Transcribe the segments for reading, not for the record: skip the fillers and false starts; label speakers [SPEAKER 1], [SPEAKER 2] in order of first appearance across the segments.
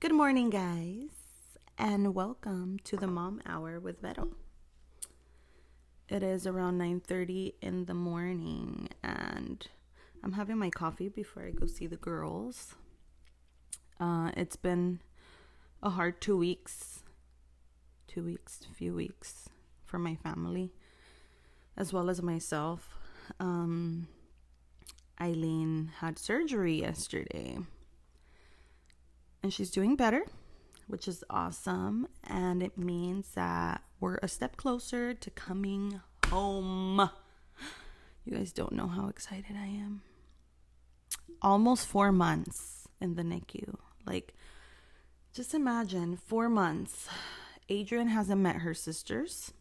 [SPEAKER 1] Good morning, guys, and welcome to the Mom Hour with Vero. It is around 9:30 in the morning, and I'm having my coffee before I go see the girls. It's been a hard 2 weeks, few weeks for my family, as well as myself. Eileen had surgery yesterday, and she's doing better, which is awesome. And it means that we're a step closer to coming home. You guys don't know how excited I am. Almost 4 months in the NICU. Like, just imagine 4 months. Adrian hasn't met her sisters.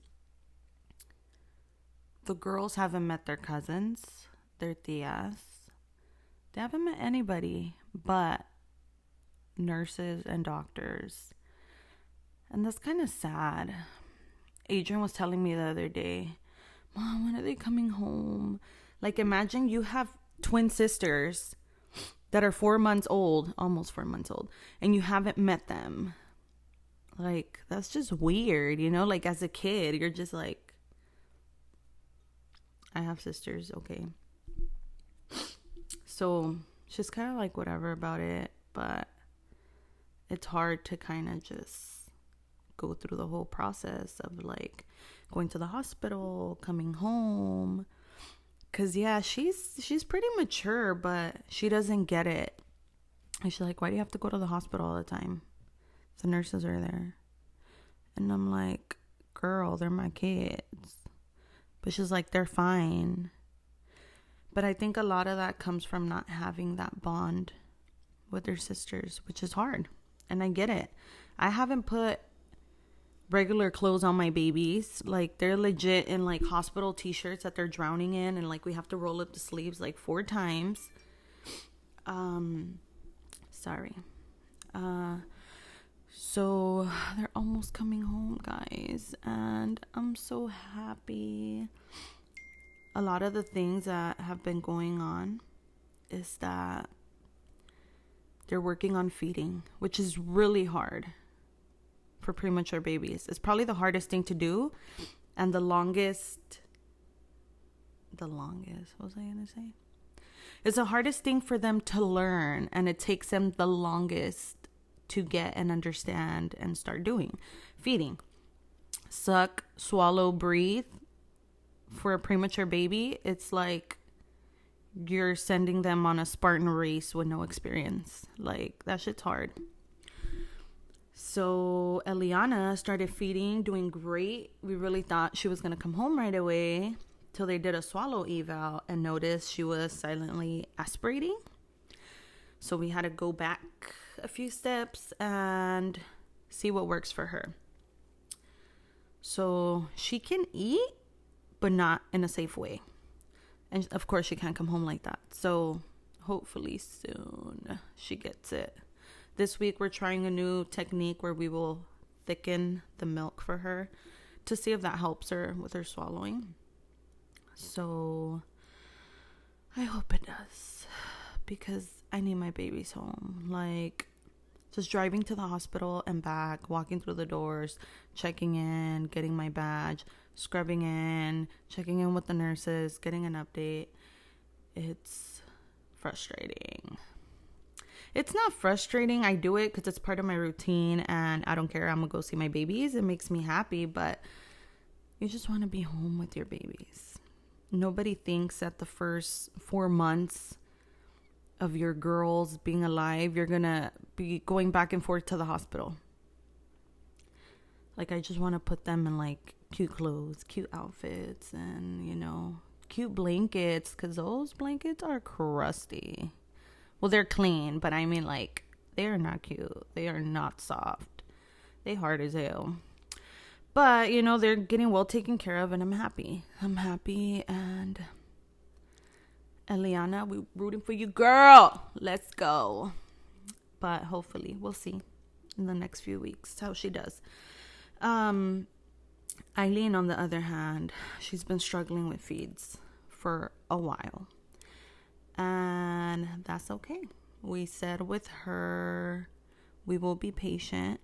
[SPEAKER 1] The girls haven't met their cousins, their tias. They haven't met anybody but nurses and doctors. And that's kind of sad. Adrian was telling me the other day, Mom, when are they coming home? Like, imagine you have twin sisters that are 4 months old, almost 4 months old, and you haven't met them. Like, that's just weird, you know? Like, as a kid, you're just like, I have sisters, okay. So, she's kind of like whatever about it, but it's hard to kind of just go through the whole process of like going to the hospital, coming home. Cause yeah, she's pretty mature, but she doesn't get it. And she's like, why do you have to go to the hospital all the time? The nurses are there. And I'm like, girl, they're my kids. But she's like, they're fine. But I think a lot of that comes from not having that bond with their sisters, which is hard. And I get it. I haven't put regular clothes on my babies. Like, they're legit in like hospital t-shirts that they're drowning in, and like we have to roll up the sleeves like 4 times. Sorry. So they're almost coming home, guys, and I'm so happy. A lot of the things that have been going on is that they're working on feeding, which is really hard for premature babies. It's probably the hardest thing to do, and the longest, what was I going to say? It's the hardest thing for them to learn, and it takes them the longest to get and understand and start doing. Feeding. Suck, swallow, breathe. For a premature baby, it's like you're sending them on a Spartan race with no experience. Like, that shit's hard. So Eliana started feeding, doing great. We really thought she was going to come home right away till they did a swallow eval and noticed she was silently aspirating. So we had to go back a few steps and see what works for her. So she can eat, but not in a safe way. And of course, she can't come home like that. So hopefully soon she gets it. This week, we're trying a new technique where we will thicken the milk for her to see if that helps her with her swallowing. So I hope it does, because I need my babies home. Like, just driving to the hospital and back, walking through the doors, checking in, getting my badge, scrubbing in, checking in with the nurses, getting an update. It's frustrating. It's not frustrating. I do it because it's part of my routine, and I don't care. I'm going to go see my babies. It makes me happy, but you just want to be home with your babies. Nobody thinks that the first 4 months of your girls being alive, you're going to be going back and forth to the hospital. Like, I just want to put them in like cute clothes, cute outfits, and, you know, cute blankets, because those blankets are crusty. Well, they're clean, but I mean, like, they are not cute. They are not soft. They hard as hell. But, you know, they're getting well taken care of, and I'm happy. And Eliana, we're rooting for you, girl. Let's go. But hopefully, we'll see in the next few weeks how she does. Eileen, on the other hand, she's been struggling with feeds for a while. And that's okay. We said with her, We will be patient.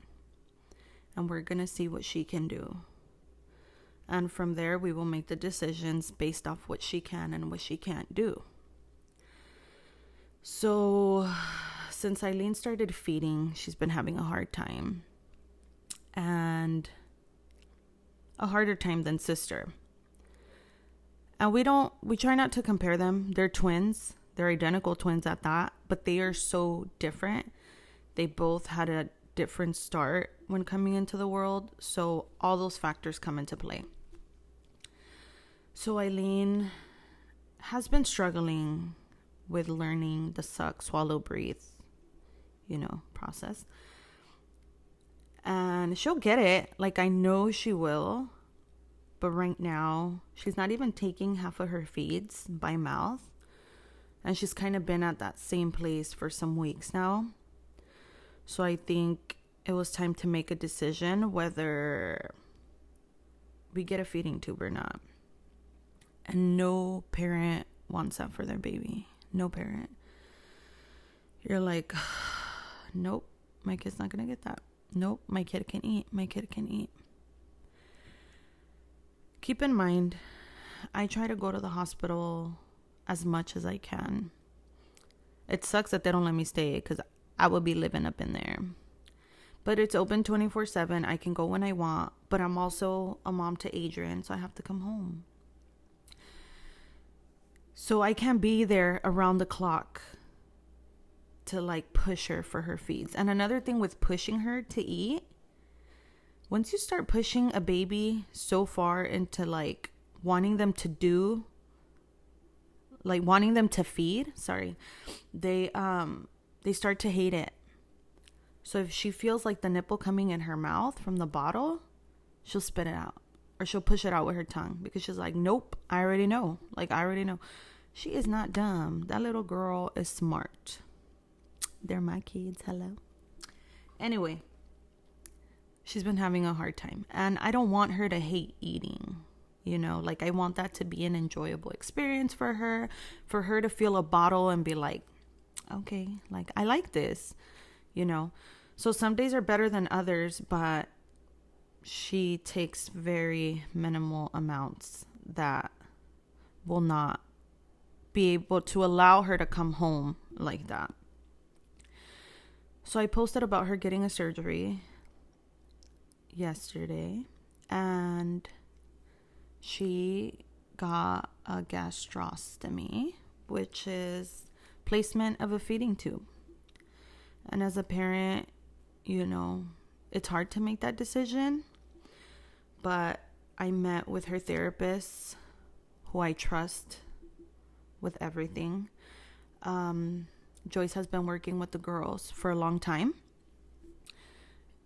[SPEAKER 1] And we're going to see what she can do. And from there, we will make the decisions based off what she can and what she can't do. So, since Eileen started feeding, she's been having a hard time. And a harder time than sister. And we try not to compare them. They're twins. They're identical twins at that. But they are so different. They both had a different start when coming into the world. So all those factors come into play. So Eileen has been struggling with learning the suck, swallow, breathe, process. And she'll get it. Like, I know she will. But right now, she's not even taking half of her feeds by mouth. And she's kind of been at that same place for some weeks now. So I think it was time to make a decision whether we get a feeding tube or not. And no parent wants that for their baby. No parent. You're like, nope, my kid's not going to get that. Nope, my kid can eat. My kid can eat. Keep in mind, I try to go to the hospital as much as I can. It sucks that they don't let me stay because I would be living up in there. But it's open 24/7. I can go when I want. But I'm also a mom to Adrian, so I have to come home. So I can't be there around the clock to push her for her feeds. And another thing with pushing her to eat, once you start pushing a baby so far into wanting them to do, wanting them to feed, they start to hate it. So if she feels like the nipple coming in her mouth from the bottle, she'll spit it out. Or she'll push it out with her tongue because she's like, nope, I already know. I already know. She is not dumb. That little girl is smart. They're my kids. Hello. Anyway, she's been having a hard time. And I don't want her to hate eating. I want that to be an enjoyable experience for her to feel a bottle and be like, okay, I like this, So some days are better than others, but she takes very minimal amounts that will not be able to allow her to come home like that. So I posted about her getting a surgery yesterday, and she got a gastrostomy, which is placement of a feeding tube. And as a parent, it's hard to make that decision. But I met with her therapist, who I trust with everything. Joyce has been working with the girls for a long time.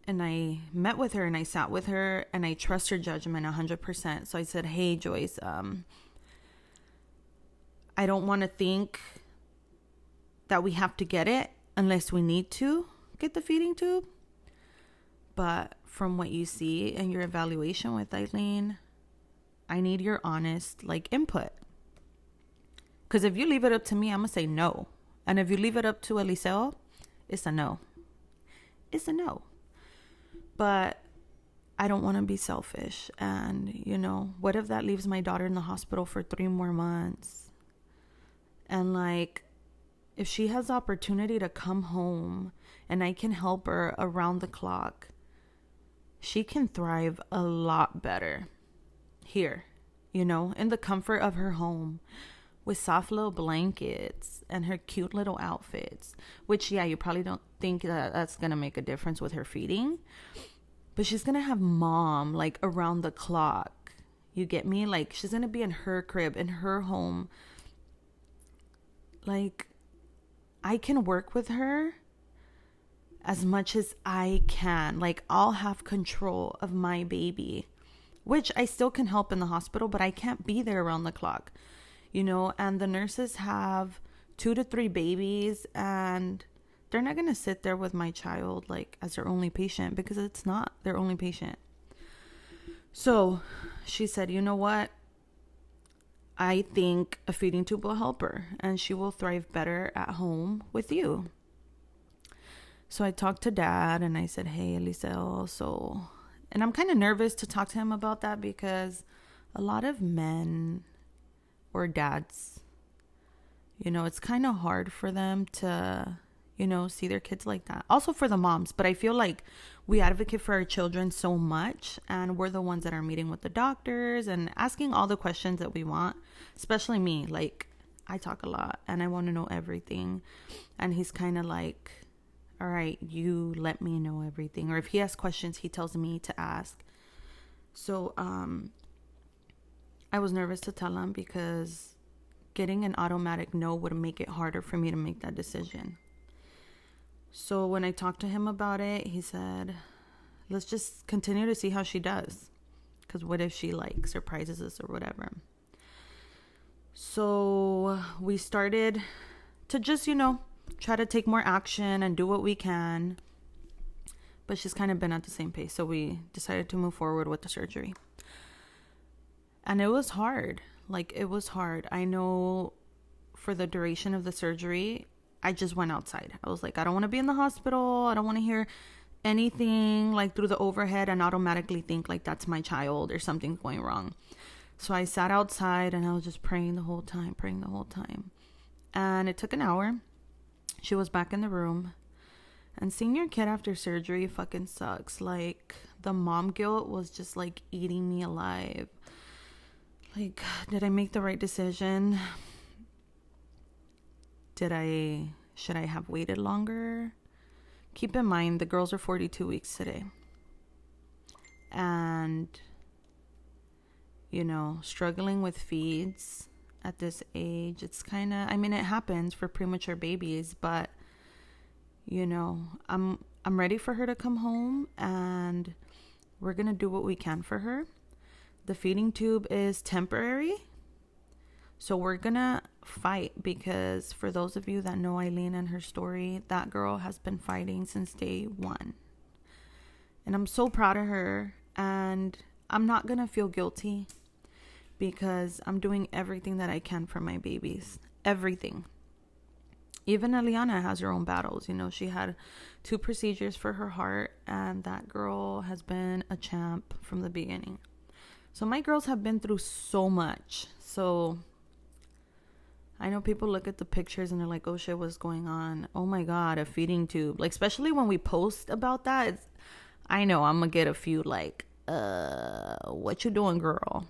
[SPEAKER 1] And I met with her and I sat with her and I trust her judgment 100%. So I said, hey, Joyce, I don't want to think that we have to get it unless we need to get the feeding tube. But from what you see in your evaluation with Eileen, I need your honest input. Because if you leave it up to me, I'm going to say no. And if you leave it up to Eliseo, it's a no. It's a no. But I don't want to be selfish. And, what if that leaves my daughter in the hospital for 3 more months? And if she has the opportunity to come home and I can help her around the clock, she can thrive a lot better here, in the comfort of her home with soft little blankets and her cute little outfits, which, yeah, you probably don't think that that's going to make a difference with her feeding, but she's going to have mom around the clock. You get me? She's going to be in her crib, in her home. I can work with her as much as I can. I'll have control of my baby, which I still can help in the hospital, but I can't be there around the clock, and the nurses have 2 to 3 babies, and they're not going to sit there with my child as their only patient, because it's not their only patient. So she said, you know what? I think a feeding tube will help her and she will thrive better at home with you. So I talked to dad and I said, hey, Eliseo, and I'm kind of nervous to talk to him about that because a lot of men or dads, it's kind of hard for them to, see their kids like that. Also for the moms, but I feel like we advocate for our children so much, and we're the ones that are meeting with the doctors and asking all the questions that we want, especially me. Like, I talk a lot and I want to know everything. And he's kind of like, all right, you let me know everything. Or if he has questions, he tells me to ask. So, I was nervous to tell him because getting an automatic no would make it harder for me to make that decision. So when I talked to him about it, he said, let's just continue to see how she does. Because what if she surprises us or whatever? So we started to just, try to take more action and do what we can. But she's kind of been at the same pace. So we decided to move forward with the surgery. And it was hard. It was hard. I know for the duration of the surgery, I just went outside. I was like, I don't want to be in the hospital. I don't want to hear anything through the overhead and automatically think that's my child or something's going wrong. So I sat outside and I was just praying the whole time. And it took an hour. She was back in the room. And seeing your kid after surgery fucking sucks. The mom guilt was just eating me alive. Did I make the right decision? Should I have waited longer? Keep in mind, the girls are 42 weeks today. And, struggling with feeds at this age, it's kind of, it happens for premature babies, but, I'm ready for her to come home and we're going to do what we can for her. The feeding tube is temporary. So we're going to fight because for those of you that know Eileen and her story, that girl has been fighting since day one. And I'm so proud of her. And I'm not going to feel guilty because I'm doing everything that I can for my babies. Everything. Even Eliana has her own battles. She had 2 procedures for her heart. And that girl has been a champ from the beginning. So my girls have been through so much. So I know people look at the pictures and they're like, oh shit, what's going on? Oh my God, a feeding tube. Especially when we post about that, I know I'm going to get a few what you doing, girl?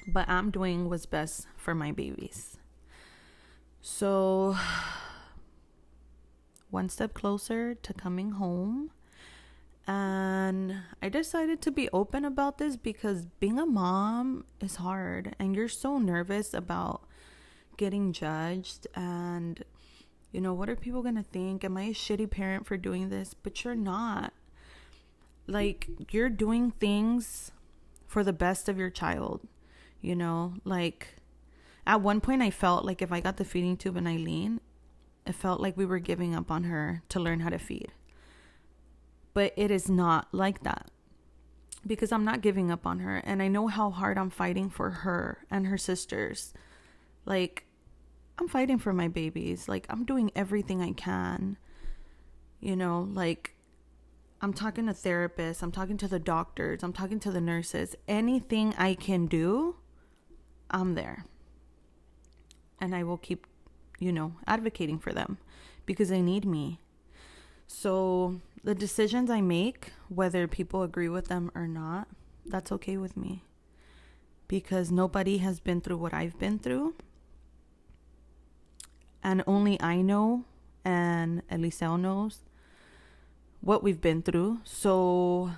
[SPEAKER 1] But I'm doing what's best for my babies. So one step closer to coming home. And I decided to be open about this because being a mom is hard. And you're so nervous about getting judged and what are people gonna think? Am I a shitty parent for doing this? But you're not. You're doing things for the best of your child. At one point I felt like if I got the feeding tube in Eileen, it felt like we were giving up on her to learn how to feed. But it is not like that because I'm not giving up on her. And I know how hard I'm fighting for her and her sisters. I'm fighting for my babies. I'm doing everything I can. I'm talking to therapists. I'm talking to the doctors. I'm talking to the nurses. Anything I can do, I'm there. And I will keep, advocating for them because they need me. So the decisions I make, whether people agree with them or not, that's okay with me. Because nobody has been through what I've been through. And only I know and Eliseo knows what we've been through. So,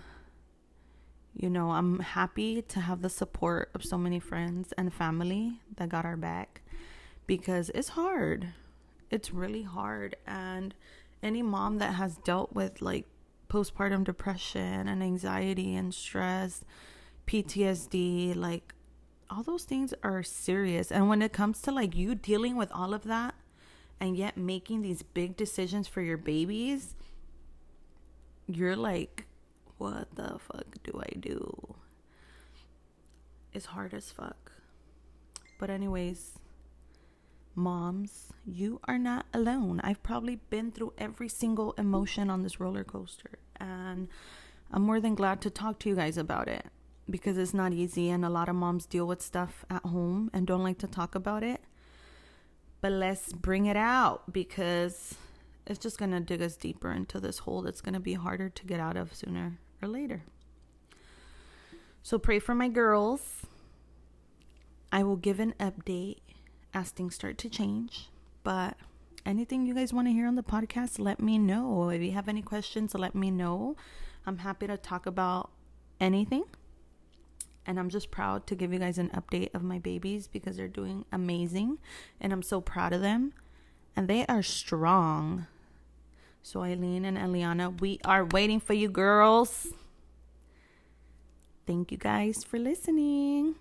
[SPEAKER 1] I'm happy to have the support of so many friends and family that got our back. Because it's hard. It's really hard. And any mom that has dealt with postpartum depression and anxiety and stress, PTSD, all those things are serious. And when it comes to you dealing with all of that and yet making these big decisions for your babies, you're what the fuck do I do? It's hard as fuck. But anyways, moms, you are not alone. I've probably been through every single emotion on this roller coaster, and I'm more than glad to talk to you guys about it, because it's not easy, and a lot of moms deal with stuff at home and don't like to talk about it. But let's bring it out, because it's just going to dig us deeper into this hole that's going to be harder to get out of sooner or later. So pray for my girls. I will give an update as things start to change. But anything you guys want to hear on the podcast, let me know. If you have any questions, let me know. I'm happy to talk about anything. And I'm just proud to give you guys an update of my babies, because they're doing amazing. And I'm so proud of them. And they are strong. So Eileen and Eliana, we are waiting for you girls. Thank you guys for listening.